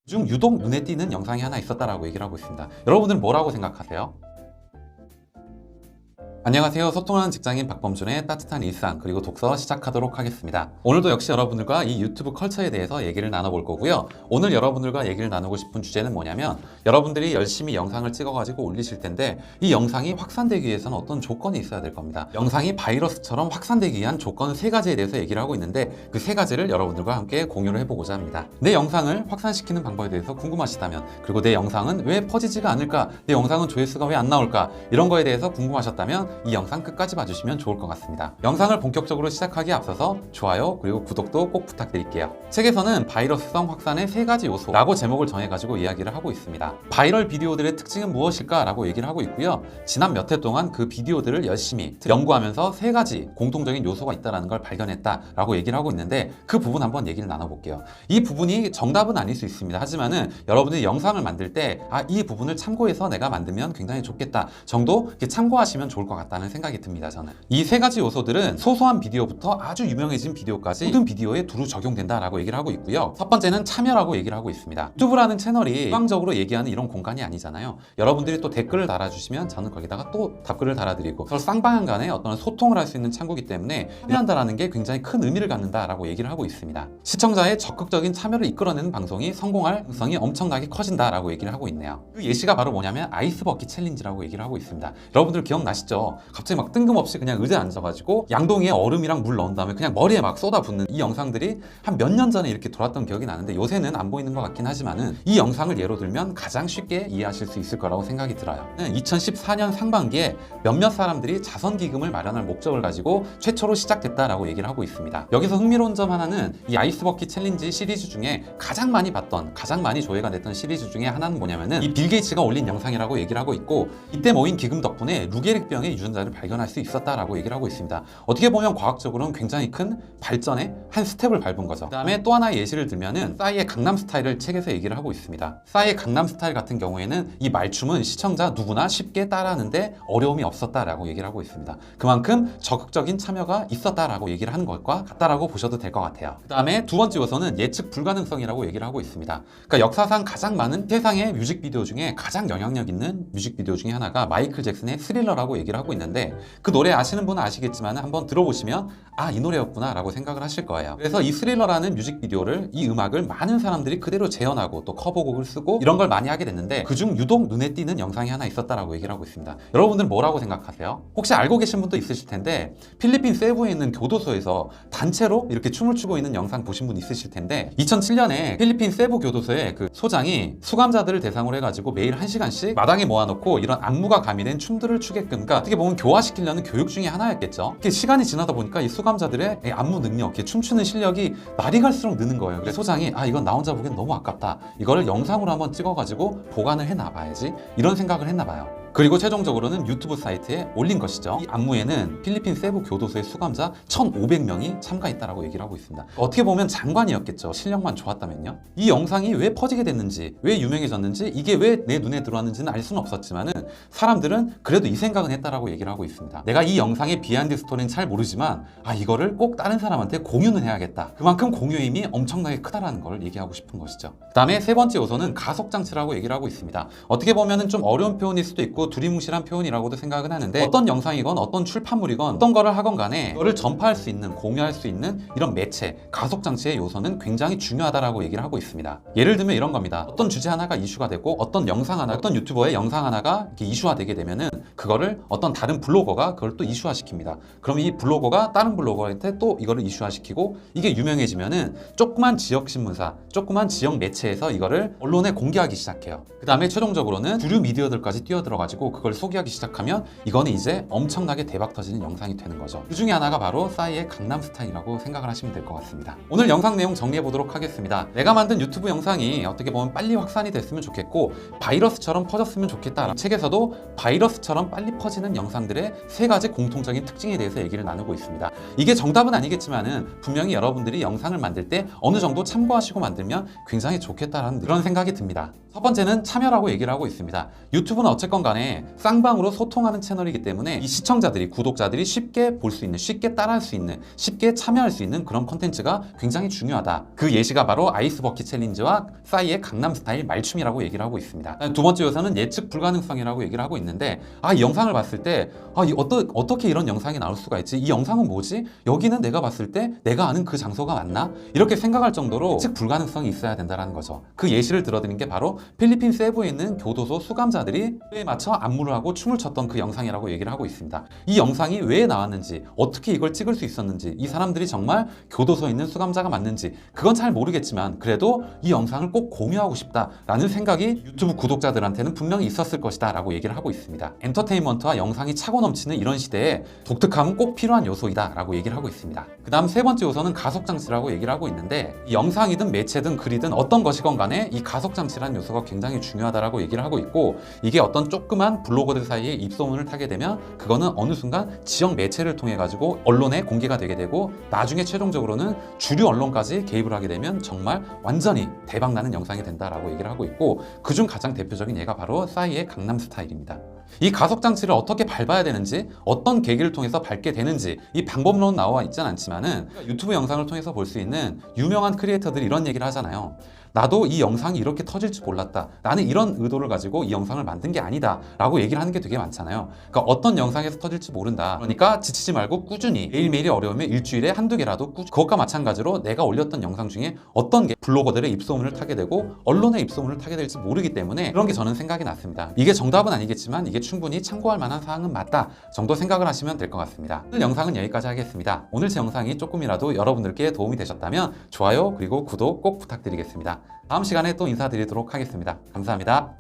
중 유독 눈에 띄는 영상이 하나 있었다라고 얘기를 하고 있습니다. 여러분들은 뭐라고 생각하세요? 안녕하세요. 소통하는 직장인 박범준의 따뜻한 일상 그리고 독서 시작하도록 하겠습니다. 오늘도 역시 여러분들과 이 유튜브 컬처에 대해서 얘기를 나눠볼 거고요. 오늘 여러분들과 얘기를 나누고 싶은 주제는 뭐냐면 여러분들이 열심히 영상을 찍어가지고 올리실 텐데 이 영상이 확산되기 위해서는 어떤 조건이 있어야 될 겁니다. 영상이 바이러스처럼 확산되기 위한 조건 3가지에 대해서 얘기를 하고 있는데 그 3가지를 여러분들과 함께 공유를 해보고자 합니다. 내 영상을 확산시키는 방법에 대해서 궁금하시다면, 그리고 내 영상은 왜 퍼지지가 않을까, 내 영상은 조회수가 왜 안 나올까, 이런 거에 대해서 궁금하셨다면 이 영상 끝까지 봐주시면 좋을 것 같습니다. 영상을 본격적으로 시작하기에 앞서서 좋아요 그리고 구독도 꼭 부탁드릴게요. 책에서는 바이러스성 확산의 3가지 요소라고 제목을 정해가지고 이야기를 하고 있습니다. 바이럴 비디오들의 특징은 무엇일까 라고 얘기를 하고 있고요. 지난 몇 해 동안 그 비디오들을 열심히 연구하면서 3가지 공통적인 요소가 있다는 걸 발견했다라고 얘기를 하고 있는데 그 부분 한번 얘기를 나눠볼게요. 이 부분이 정답은 아닐 수 있습니다. 하지만은 여러분들이 영상을 만들 때 이 부분을 참고해서 내가 만들면 굉장히 좋겠다 정도 이렇게 참고하시면 좋을 것 같다는 생각이 듭니다. 저는 이 3가지 요소들은 소소한 비디오부터 아주 유명해진 비디오까지 모든 비디오에 두루 적용된다라고 얘기를 하고 있고요. 첫 번째는 참여라고 얘기를 하고 있습니다. 유튜브라는 채널이 일방적으로 얘기하는 이런 공간이 아니잖아요. 여러분들이 또 댓글을 달아주시면 저는 거기다가 또 답글을 달아드리고 서로 쌍방향 간에 어떤 소통을 할 수 있는 창구이기 때문에 참여한다라는 게 굉장히 큰 의미를 갖는다라고 얘기를 하고 있습니다. 시청자의 적극적인 참여를 이끌어내는 방송이 성공할 가능성이 엄청나게 커진다라고 얘기를 하고 있네요. 그 예시가 바로 뭐냐면 아이스버킷 챌린지라고 얘기를 하고 있습니다. 여러분들 기억나시죠? 갑자기 막 뜬금없이 그냥 의자에 앉아가지고 양동이에 얼음이랑 물 넣은 다음에 그냥 머리에 막 쏟아붓는 이 영상들이 한 몇 년 전에 이렇게 돌았던 기억이 나는데 요새는 안 보이는 것 같긴 하지만은 이 영상을 예로 들면 가장 쉽게 이해하실 수 있을 거라고 생각이 들어요. 2014년 상반기에 몇몇 사람들이 자선기금을 마련할 목적을 가지고 최초로 시작됐다라고 얘기를 하고 있습니다. 여기서 흥미로운 점 하나는 이 아이스버킷 챌린지 시리즈 중에 가장 많이 봤던, 가장 많이 조회가 됐던 시리즈 중에 하나는 뭐냐면은 이 빌 게이츠가 올린 영상이라고 얘기를 하고 있고, 이때 모인 기금 덕분에 루게릭병의 유전자를 발견할 수 있었다라고 얘기를 하고 있습니다. 어떻게 보면 과학적으로는 굉장히 큰 발전의 한 스텝을 밟은 거죠. 그 다음에 또 하나의 예시를 들면은 싸이의 강남스타일을 책에서 얘기를 하고 있습니다. 싸이의 강남스타일 같은 경우에는 이 말춤은 시청자 누구나 쉽게 따라하는데 어려움이 없었다라고 얘기를 하고 있습니다. 그만큼 적극적인 참여가 있었다라고 얘기를 하는 것과 같다라고 보셔도 될 것 같아요. 그 다음에 두 번째 요소는 예측 불가능성이라고 얘기를 하고 있습니다. 그러니까 역사상 가장 많은 세상의 뮤직비디오 중에 가장 영향력 있는 뮤직비디오 중에 하나가 마이클 잭슨의 스릴러라고 얘기를 하고 있는데, 그 노래 아시는 분은 아시겠지만 한번 들어보시면 이 노래였구나 라고 생각을 하실 거예요. 그래서 이 스릴러라는 뮤직비디오를, 이 음악을 많은 사람들이 그대로 재현하고 또 커버곡을 쓰고 이런 걸 많이 하게 됐는데 그중 유독 눈에 띄는 영상이 하나 있었다라고 얘기를 하고 있습니다. 여러분들은 뭐라고 생각하세요? 혹시 알고 계신 분도 있으실 텐데 필리핀 세부에 있는 교도소에서 단체로 이렇게 춤을 추고 있는 영상 보신 분 있으실 텐데 2007년에 필리핀 세부 교도소의 그 소장이 수감자들을 대상으로 해가지고 매일 1시간씩 마당에 모아놓고 이런 안무가 가미된 춤들을 추게끔, 그러니까 어떻게 보면 교화시키려는 교육 중에 하나였겠죠. 이렇게 시간이 지나다 보니까 이 수감자들의 안무 능력, 이렇게 춤추는 실력이 날이 갈수록 느는 거예요. 그래서 소장이 이건 나 혼자 보기엔 너무 아깝다, 이거를 영상으로 한번 찍어가지고 보관을 해놔봐야지, 이런 생각을 했나 봐요. 그리고 최종적으로는 유튜브 사이트에 올린 것이죠. 이 안무에는 필리핀 세부 교도소의 수감자 1,500명이 참가했다라고 얘기를 하고 있습니다. 어떻게 보면 장관이었겠죠. 실력만 좋았다면요. 이 영상이 왜 퍼지게 됐는지, 왜 유명해졌는지, 이게 왜 내 눈에 들어왔는지는 알 수는 없었지만은 사람들은 그래도 이 생각은 했다라고 얘기를 하고 있습니다. 내가 이 영상의 비하인드 스토리는 잘 모르지만 이거를 꼭 다른 사람한테 공유는 해야겠다. 그만큼 공유의 힘이 엄청나게 크다라는 걸 얘기하고 싶은 것이죠. 그 다음에 세 번째 요소는 가속장치라고 얘기를 하고 있습니다. 어떻게 보면은 좀 어려운 표현일 수도 있고 두리뭉실한 표현이라고도 생각은 하는데, 어떤 영상이건 어떤 출판물이건 어떤 거를 하건 간에 그거를 전파할 수 있는, 공유할 수 있는 이런 매체, 가속장치의 요소는 굉장히 중요하다라고 얘기를 하고 있습니다. 예를 들면 이런 겁니다. 어떤 주제 하나가 이슈가 되고 어떤 영상 하나, 어떤 유튜버의 영상 하나가 이렇게 이슈화 되게 되면은 그거를 어떤 다른 블로거가 그걸 또 이슈화 시킵니다. 그럼 이 블로거가 다른 블로거한테 또 이거를 이슈화 시키고, 이게 유명해지면은 조그만 지역 신문사, 조그만 지역 매체에서 이거를 언론에 공개하기 시작해요. 그 다음에 최종적으로는 주류 미디어들까지 뛰어들어가지고 그걸 소개하기 시작하면 이거는 이제 엄청나게 대박 터지는 영상이 되는 거죠. 그 중에 하나가 바로 싸이의 강남스타일이라고 생각을 하시면 될 것 같습니다. 오늘 영상 내용 정리해 보도록 하겠습니다. 내가 만든 유튜브 영상이 어떻게 보면 빨리 확산이 됐으면 좋겠고 바이러스처럼 퍼졌으면 좋겠다. 책에서도 바이러스처럼 빗방울처럼 빨리 퍼지는 영상들의 세 가지 공통적인 특징에 대해서 얘기를 나누고 있습니다. 이게 정답은 아니겠지만은 분명히 여러분들이 영상을 만들 때 어느 정도 참고하시고 만들면 굉장히 좋겠다라는 그런 생각이 듭니다. 첫 번째는 참여라고 얘기를 하고 있습니다. 유튜브는 어쨌건 간에 쌍방으로 소통하는 채널이기 때문에 이 시청자들이, 구독자들이 쉽게 볼 수 있는, 쉽게 따라할 수 있는, 쉽게 참여할 수 있는 그런 콘텐츠가 굉장히 중요하다. 그 예시가 바로 아이스버킷 챌린지와 싸이의 강남스타일 말춤이라고 얘기를 하고 있습니다. 두 번째 요소는 예측 불가능성이라고 얘기를 하고 있는데, 이 영상을 봤을 때 어떻게 이런 영상이 나올 수가 있지? 이 영상은 뭐지? 여기는 내가 봤을 때 내가 아는 그 장소가 맞나? 이렇게 생각할 정도로 예측 불가능성이 있어야 된다는 거죠. 그 예시를 들어드린 게 바로 필리핀 세부에 있는 교도소 수감자들이 에 맞춰 안무를 하고 춤을 췄던 그 영상이라고 얘기를 하고 있습니다. 이 영상이 왜 나왔는지, 어떻게 이걸 찍을 수 있었는지, 이 사람들이 정말 교도소에 있는 수감자가 맞는지 그건 잘 모르겠지만 그래도 이 영상을 꼭 공유하고 싶다라는 생각이 유튜브 구독자들한테는 분명히 있었을 것이다 라고 얘기를 하고 있습니다. 엔터테인먼트와 영상이 차고 넘치는 이런 시대에 독특함은 꼭 필요한 요소이다 라고 얘기를 하고 있습니다. 그 다음 세 번째 요소는 가속장치라고 얘기를 하고 있는데, 이 영상이든 매체든 글이든 어떤 것이건 간에 이 가속장치라는 요소가 굉장히 중요하다라고 얘기를 하고 있고, 이게 어떤 조그만 블로거들 사이에 입소문을 타게 되면 그거는 어느 순간 지역 매체를 통해 가지고 언론에 공개가 되게 되고, 나중에 최종적으로는 주류 언론까지 개입을 하게 되면 정말 완전히 대박나는 영상이 된다라고 얘기를 하고 있고, 그중 가장 대표적인 예가 바로 싸이의 강남스타일입니다. 이 가속장치를 어떻게 밟아야 되는지, 어떤 계기를 통해서 밟게 되는지 이 방법론은 나와 있진 않지만은 유튜브 영상을 통해서 볼 수 있는 유명한 크리에이터들이 이런 얘기를 하잖아요. 나도 이 영상이 이렇게 터질 줄 몰랐다. 나는 이런 의도를 가지고 이 영상을 만든 게 아니다. 라고 얘기를 하는 게 되게 많잖아요. 그러니까 어떤 영상에서 터질지 모른다. 그러니까 지치지 말고 꾸준히, 매일매일이 어려우면 일주일에 한두 개라도 그것과 마찬가지로 내가 올렸던 영상 중에 어떤 게 블로거들의 입소문을 타게 되고 언론의 입소문을 타게 될지 모르기 때문에 그런 게 저는 생각이 났습니다. 이게 정답은 아니겠지만 이게 충분히 참고할 만한 사항은 맞다 정도 생각을 하시면 될 것 같습니다. 오늘 영상은 여기까지 하겠습니다. 오늘 제 영상이 조금이라도 여러분들께 도움이 되셨다면 좋아요 그리고 구독 꼭 부탁드리겠습니다. 다음 시간에 또 인사드리도록 하겠습니다. 감사합니다.